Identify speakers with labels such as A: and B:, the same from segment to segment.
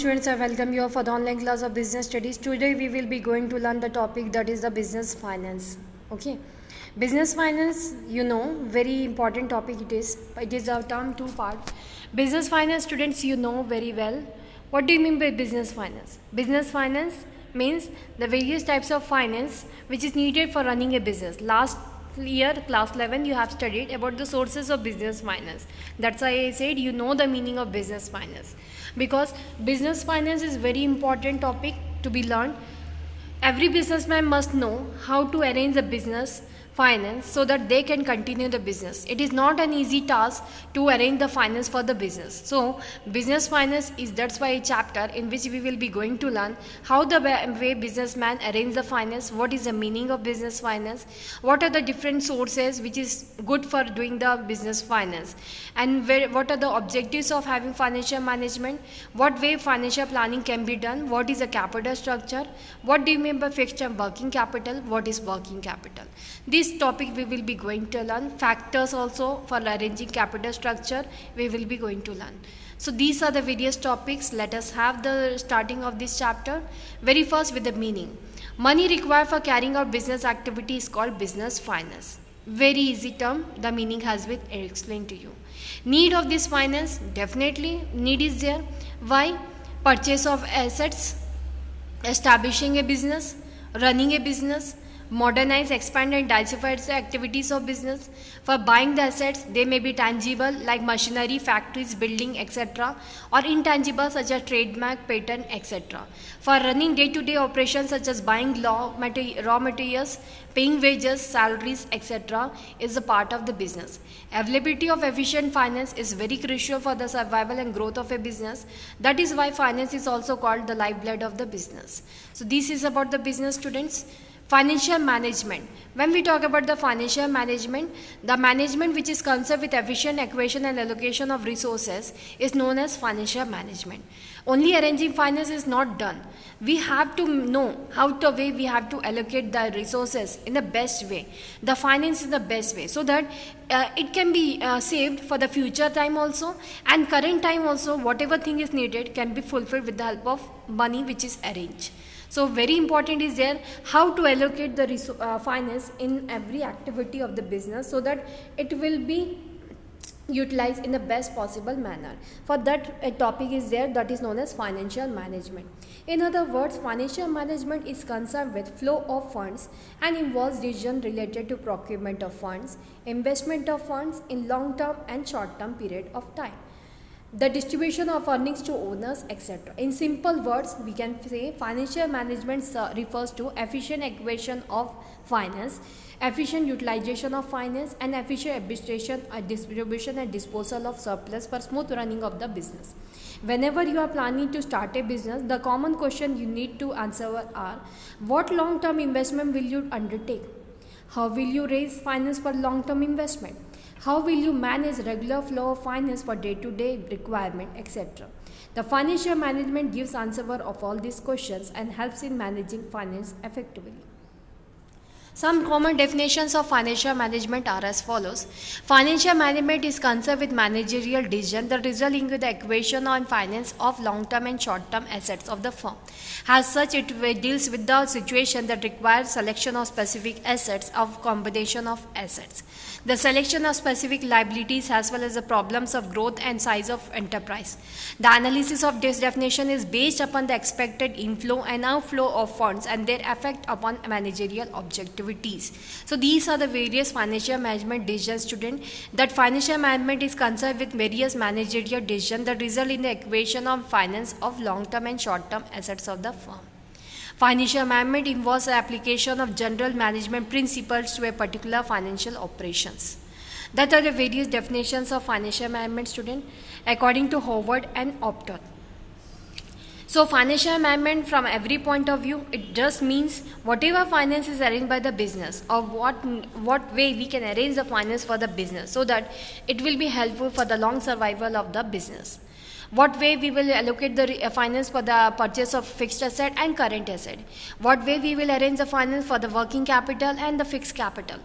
A: students, I welcome you all for the online class of business studies. Today we will be going to learn the topic that is the business finance. Okay, business finance, you know, very important topic it is. It is a term two part. Business finance, students, you know very well. What do you mean by business finance? Business finance means the various types of finance which is needed for running a business. Last year, class 11, you have studied about the sources of business finance. That's why I said you know the meaning of business finance, because business finance is very important topic to be learned. Every businessman must know how to arrange the business finance so that they can continue the business. It is not an easy task to arrange the finance for the business. So business finance is, that's why a chapter in which we will be going to learn how the way businessman arrange the finance, what is the meaning of business finance, what are the different sources which is good for doing the business finance, and what are the objectives of having financial management, what way financial planning can be done, what is a capital structure, what do you mean by fixed and working capital, what is working capital. This topic we will be going to learn. Factors also for arranging capital structure we will be going to learn. So these are the various topics. Let us have the starting of this chapter. Very first with the meaning. Money required for carrying out business activity is called business finance. Very easy term. The meaning has been explained to you. Need of this finance, definitely need is there. Why? Purchase of assets, establishing a business, running a business, modernize, expand and diversify the activities of business. For buying the assets, they may be tangible like machinery, factories, building, etc., or intangible such as trademark, patent, etc. For running day-to-day operations such as buying raw materials, paying wages, salaries, etc., is a part of the business. Availability of efficient finance is very crucial for the survival and growth of a business. That is why finance is also called the lifeblood of the business. So this is about the business, students. Financial management. When we talk about the financial management, the management which is concerned with efficient equation and allocation of resources is known as financial management. Only arranging finance is not done. We have to know how the way we have to allocate the resources in the best way. The finance is the best way, so that it can be saved for the future time also, and current time also. Whatever thing is needed can be fulfilled with the help of money which is arranged. So very important is there how to allocate the finance in every activity of the business so that it will be utilized in the best possible manner. For that, a topic is there that is known as financial management. In other words, financial management is concerned with flow of funds and involves decision related to procurement of funds, investment of funds in long term and short term period of time, the distribution of earnings to owners, etc. In simple words, we can say financial management refers to efficient equation of finance, efficient utilization of finance, and efficient administration, distribution and disposal of surplus for smooth running of the business. Whenever you are planning to start a business, the common question you need to answer are: what long-term investment will you undertake? How will you raise finance for long-term investment? How will you manage regular flow of finance for day-to-day requirement, etc.? The financial management gives answer of all these questions and helps in managing finance effectively. Some common definitions of financial management are as follows. Financial management is concerned with managerial decision that result in the equation on finance of long-term and short-term assets of the firm. As such, it deals with the situation that requires selection of specific assets of combination of assets, the selection of specific liabilities as well as the problems of growth and size of enterprise. The analysis of this definition is based upon the expected inflow and outflow of funds and their effect upon managerial objectivities. So these are the various financial management decisions, student. That financial management is concerned with various managerial decisions that result in the equation of finance of long-term and short-term assets of the firm. Financial management involves the application of general management principles to a particular financial operations. That are the various definitions of financial management, student, according to Howard and Opton. So financial management, from every point of view, it just means whatever finance is arranged by the business, or what way we can arrange the finance for the business so that it will be helpful for the long survival of the business. What way we will allocate the finance for the purchase of fixed asset and current asset. What way we will arrange the finance for the working capital and the fixed capital.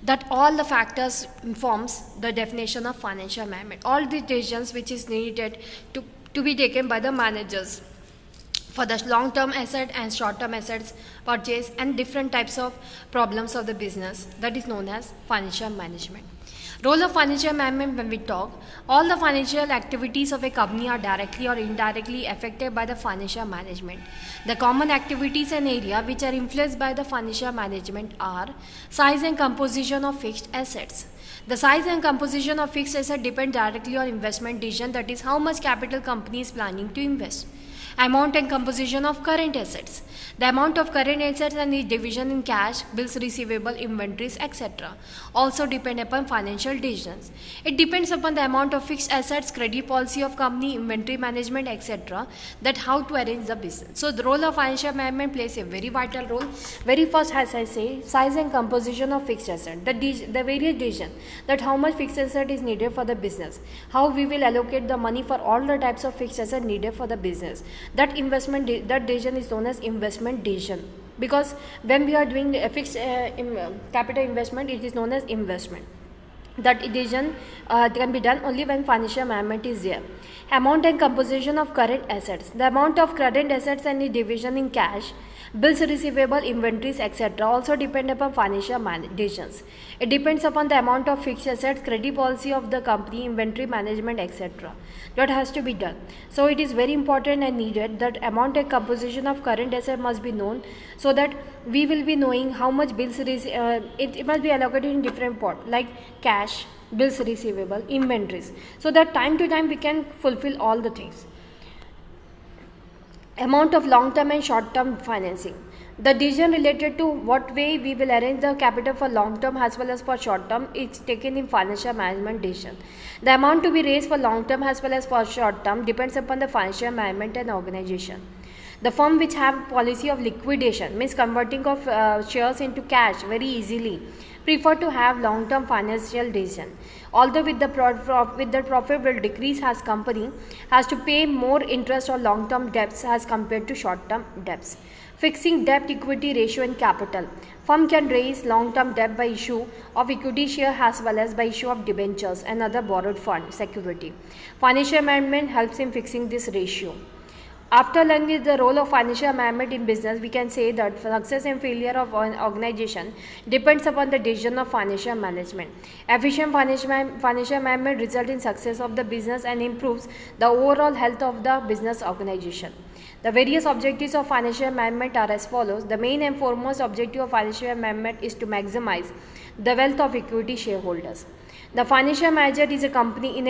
A: That all the factors forms the definition of financial management. All the decisions which is needed to to be taken by the managers for the long term asset and short term assets purchase and different types of problems of the business, that is known as financial management. Role of financial management, when we talk, all the financial activities of a company are directly or indirectly affected by the financial management. The common activities and area which are influenced by the financial management are size and composition of fixed assets. The size and composition of fixed assets depend directly on investment decision, that is how much capital company is planning to invest. Amount and composition of current assets. The amount of current assets and its division in cash, bills receivable, inventories, etc. also depend upon financial decisions. It depends upon the amount of fixed assets, credit policy of company, inventory management, etc. that how to arrange the business. So the role of financial management plays a very vital role. Very first, as I say, size and composition of fixed asset. The various decision that how much fixed asset is needed for the business. How we will allocate the money for all the types of fixed asset needed for the business. That decision is known as investment decision, because when we are doing a fixed capital investment, it is known as investment. That decision can be done only when financial management is there. Amount and composition of current assets. The amount of current assets and the division in cash, bills receivable, inventories, etc. also depend upon financial decisions. It depends upon the amount of fixed assets, credit policy of the company, inventory management, etc. That has to be done. So it is very important and needed that amount and composition of current asset must be known, so that we will be knowing how much bills it must be allocated in different pot, like cash, bills receivable, inventories, so that time to time we can fulfill all the things. Amount of long term and short term financing. The decision related to what way we will arrange the capital for long term as well as for short term is taken in financial management decision. The amount to be raised for long term as well as for short term depends upon the financial management and organization. The firm which have policy of liquidation, means converting of shares into cash very easily, prefer to have long term financial decision. Although with the profit will decrease as company has to pay more interest on long term debts as compared to short term debts. Fixing debt equity ratio and capital. Firm can raise long term debt by issue of equity share as well as by issue of debentures and other borrowed fund security. Financial management helps in fixing this ratio. After learning the role of financial management in business, we can say that success and failure of an organization depends upon the decision of financial management. Efficient financial management results in success of the business and improves the overall health of the business organization. The various objectives of financial management are as follows. The main and foremost objective of financial management is to maximize the wealth of equity shareholders. The financial manager is a company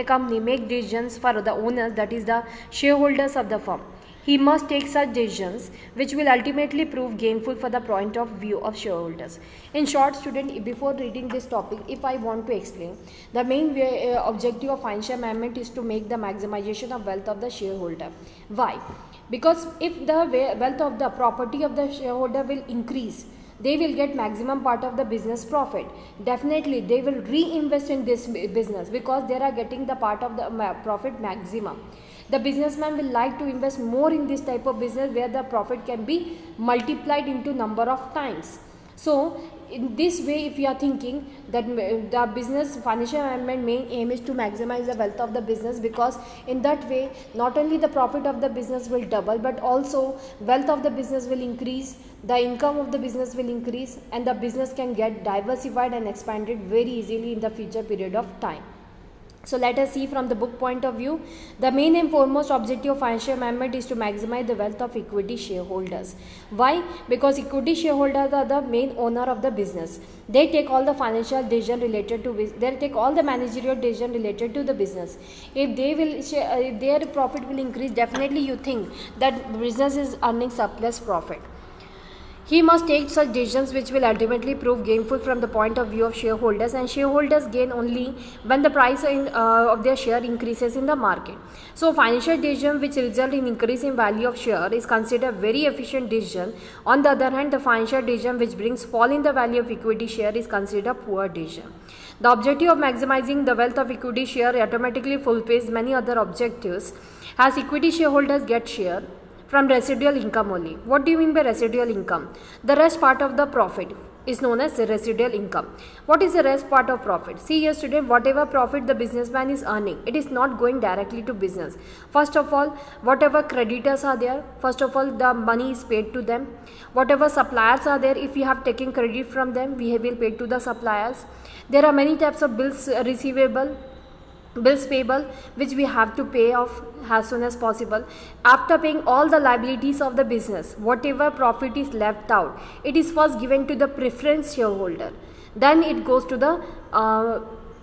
A: make decisions for the owners, that is the shareholders of the firm. He must take such decisions which will ultimately prove gainful for the point of view of shareholders. In short, student, before reading this topic, if I want to explain, the main objective of financial management is to make the maximization of wealth of the shareholder. Why? Because if the wealth of the property of the shareholder will increase, they will get maximum part of the business profit. Definitely, they will reinvest in this business because they are getting the part of the profit maximum. The businessman will like to invest more in this type of business where the profit can be multiplied into number of times. So, in this way, if you are thinking that the business financial management main aim is to maximize the wealth of the business, because in that way, not only the profit of the business will double, but also wealth of the business will increase, the income of the business will increase, and the business can get diversified and expanded very easily in the future period of time. So let us see from the book point of view. The main and foremost objective of financial management is to maximize the wealth of equity shareholders. Why? Because equity shareholders are the main owner of the business. They take all the financial decision related to they take all the managerial decision related to the business. If they will if their profit will increase, definitely you think that business is earning surplus profit. He must take such decisions which will ultimately prove gainful from the point of view of shareholders, and shareholders gain only when the price of their share increases in the market. So financial decision which result in increase in value of share is considered very efficient decision. On the other hand, the financial decision which brings fall in the value of equity share is considered poor decision. The objective of maximizing the wealth of equity share automatically fulfills many other objectives, as equity shareholders get share from residual income only. What do you mean by residual income? The rest part of the profit. is known as residual income. What is the rest part of profit? See here student, whatever profit the businessman is earning, it is not going directly to business. First of all, whatever creditors are there, first of all the money is paid to them. Whatever suppliers are there, if we have taken credit from them, we will pay to the suppliers. There are many types of bills receivable, bills payable, which we have to pay off as soon as possible. After paying all the liabilities of the business, whatever profit is left out, it is first given to the preference shareholder, then it goes to the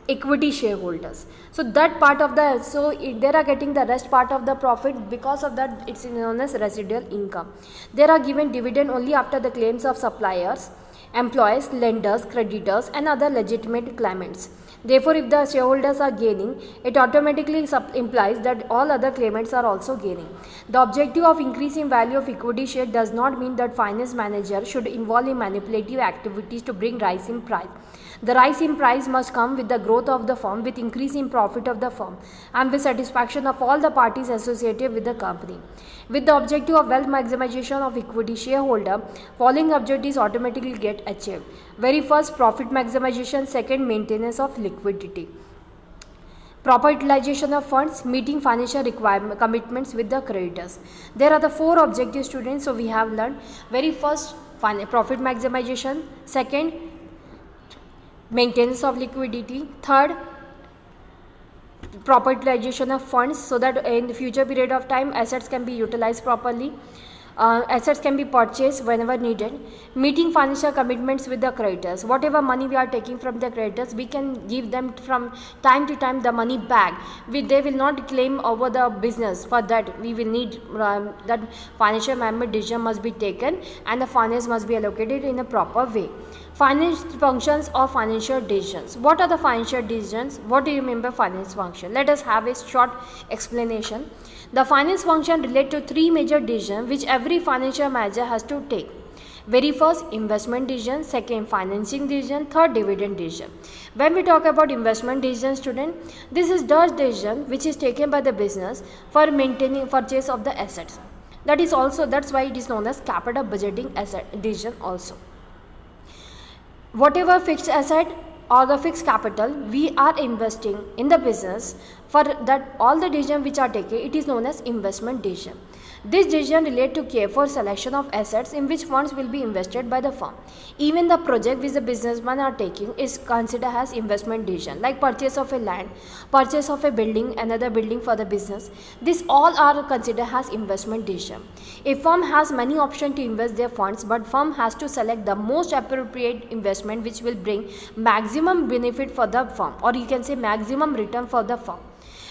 A: equity shareholders. So that part of the, so they are getting the rest part of the profit. Because of that, it's known as residual income. They are given dividend only after the claims of suppliers, employees, lenders, creditors and other legitimate claimants. Therefore, if the shareholders are gaining, it automatically implies that all other claimants are also gaining. The objective of increasing value of equity share does not mean that finance manager should involve in manipulative activities to bring rise in price. The rise in price must come with the growth of the firm, with increase in profit of the firm, and with satisfaction of all the parties associated with the company. With the objective of wealth maximization of equity shareholder, following objectives automatically get achieved. Very first, profit maximization. Second, maintenance of liquidity. Proper utilization of funds, meeting financial commitments with the creditors. There are the four objectives, students. So we have learned. Very first, profit maximization. Second, maintenance of liquidity. Third, proper utilization of funds, so that in the future period of time assets can be utilized properly. Assets can be purchased whenever needed. Meeting financial commitments with the creditors. Whatever money we are taking from the creditors, we can give them from time to time the money back. They will not claim over the business. For that, we will need that financial management decision must be taken and the finance must be allocated in a proper way. Finance functions or financial decisions. What are the financial decisions? What do you mean by finance function? Let us have a short explanation. The finance function relate to three major decisions which every financial manager has to take. Very first, investment decision. Second, financing decision. Third, dividend decision. When we talk about investment decision, student, this is the decision which is taken by the business for maintaining purchase of the assets. That is also, that's why it is known as capital budgeting asset decision also. Whatever fixed asset or the fixed capital we are investing in the business, for that all the decisions which are taken, it is known as investment decision. This decision relate to careful selection of assets in which funds will be invested by the firm. Even the project which the businessmen are taking is considered as investment decision, like purchase of a land, purchase of a building, another building for the business. This all are considered as investment decision. A firm has many options to invest their funds, but firm has to select the most appropriate investment which will bring maximum benefit for the firm, or you can say maximum return for the firm.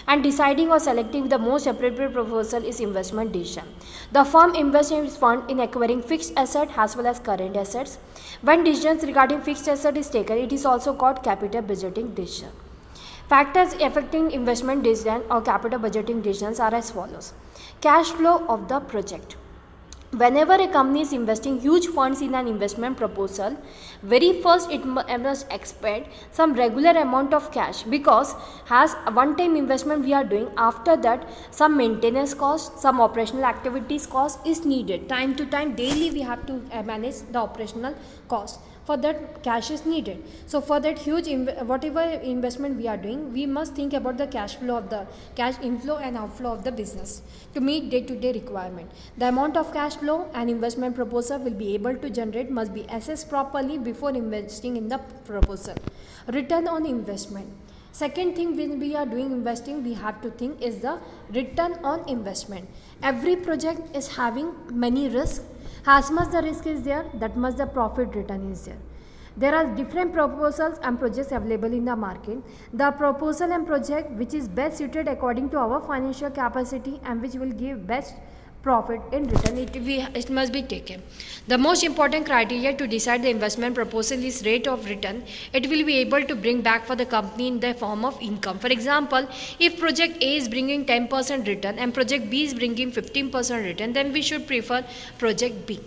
A: And deciding or selecting the most appropriate proposal is investment decision. The firm invests in its fund in acquiring fixed asset as well as current assets. When decisions regarding fixed asset is taken, it is also called capital budgeting decision. Factors affecting investment decision or capital budgeting decisions are as follows. Cash flow of the project. Whenever a company is investing huge funds in an investment proposal, very first it must expect some regular amount of cash, because as a one-time investment we are doing, after that some maintenance cost, some operational activities cost is needed. Time to time, daily we have to manage the operational cost. For that, cash is needed. So for that huge whatever investment we are doing, we must think about the cash flow of the cash inflow and outflow of the business to meet day-to-day requirement. The amount of cash flow an investment proposal will be able to generate must be assessed properly before investing in the proposal. Return on investment. Second thing, when we are doing investing, we have to think is the return on investment. Every project is having many risks. As much the risk is there, that much the profit return is there. There are different proposals and projects available in the market. The proposal and project which is best suited according to our financial capacity and which will give best profit in return, it must be taken. The most important criteria to decide the investment proposal is rate of return. It will be able to bring back for the company in the form of income. For example, if project A is bringing 10% return and project B is bringing 15% return, then we should prefer project B.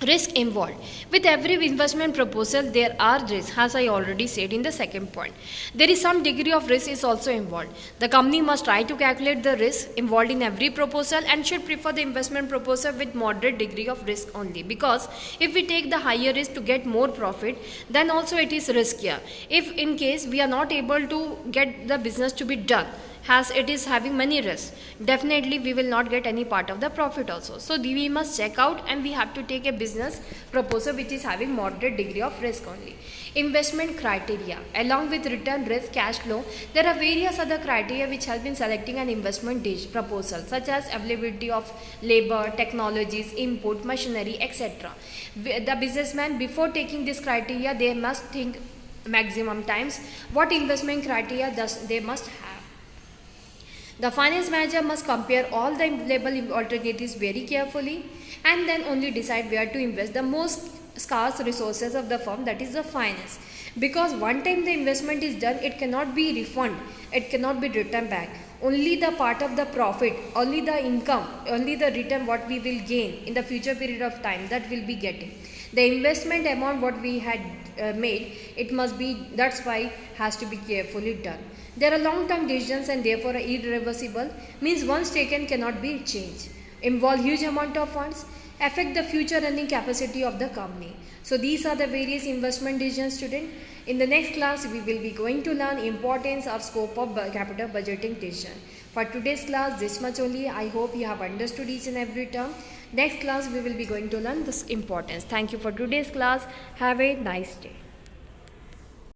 A: Risk involved. With every investment proposal, there are risks, as I already said in the second point. There is some degree of risk is also involved. The company must try to calculate the risk involved in every proposal and should prefer the investment proposal with moderate degree of risk only. Because if we take the higher risk to get more profit, then also it is riskier. If in case we are not able to get the business to be done, as it is having many risks, definitely we will not get any part of the profit also. So we must check out and we have to take a business proposal which is having moderate degree of risk only. Investment criteria. Along with return, risk, cash flow, there are various other criteria which help in selecting an investment proposal, such as availability of labor, technologies, input, machinery, etc. The businessman, before taking this criteria, they must think maximum times what investment criteria they must have. The finance manager must compare all the available alternatives very carefully and then only decide where to invest the most scarce resources of the firm, that is the finance. Because one time the investment is done, it cannot be refunded, it cannot be returned back. Only the part of the profit, only the income, only the return what we will gain in the future period of time, that will be getting. The investment amount what we had made, it must be, that's why has to be carefully done. There are long-term decisions and therefore are irreversible, means once taken cannot be changed. Involve huge amount of funds, affect the future earning capacity of the company. So these are the various investment decisions, student. In the next class, we will be going to learn importance or scope of capital budgeting decision. For today's class, this much only. I hope you have understood each and every term. Next class, we will be going to learn this importance. Thank you for today's class. Have a nice day.